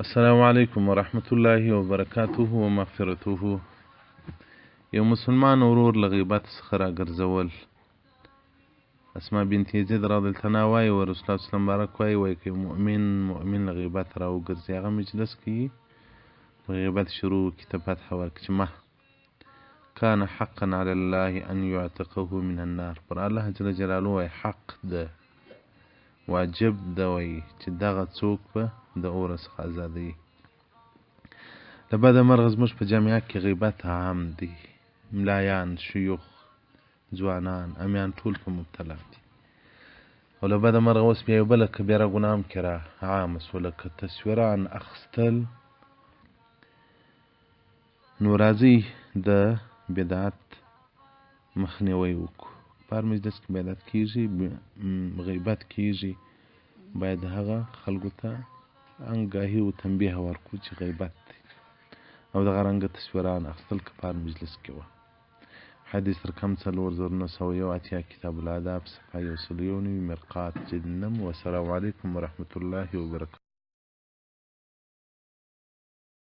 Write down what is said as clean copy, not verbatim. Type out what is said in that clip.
السلام علیکم ورحمة الله وبرکاته ومغفرته. یو مسلمان ورور له غیبت څخه راګرځول. اسماء بنت یزید رضی الله عنها وایي و رسول الله صلی الله علیه وسلم وایي که مؤمن له غیبت راوګرځي هغه مجلس کې په غیبت شروع کړي ته فتح ورکړي چې ما کان حقا علی الله ان یعتقه من النار. پر الله جل جلاله وایي حق ده، واجب ده وایي چې دغه څوک به د اور څخه ازادوي. له بده مرغه زموږ په جامعه کې غیبت عام دی. ملایان، شیوخ، ځوانان، امیان ټول په مبتلا دي. او له بده مرغه اوس بیا یو بله کبیره ګناه هم کې را عامه سوه، لکه تصویران اخیستل. نو راځئ د بدعت مخنیوی وکړو. په هر مجلس کې بدعت کېږي، غیبت کېږي، باید هغه خلکو ته انګاهي و تنبیه ورکړو چې غیبت دی او دغه رنګه تصویران اخیستل که په هر مجلس کې وه. حدیث رقم 4981 کتاب الاداب صفحه 109 مرقات جلد 9. والسلام علیکم ورحمة الله وبرکاته.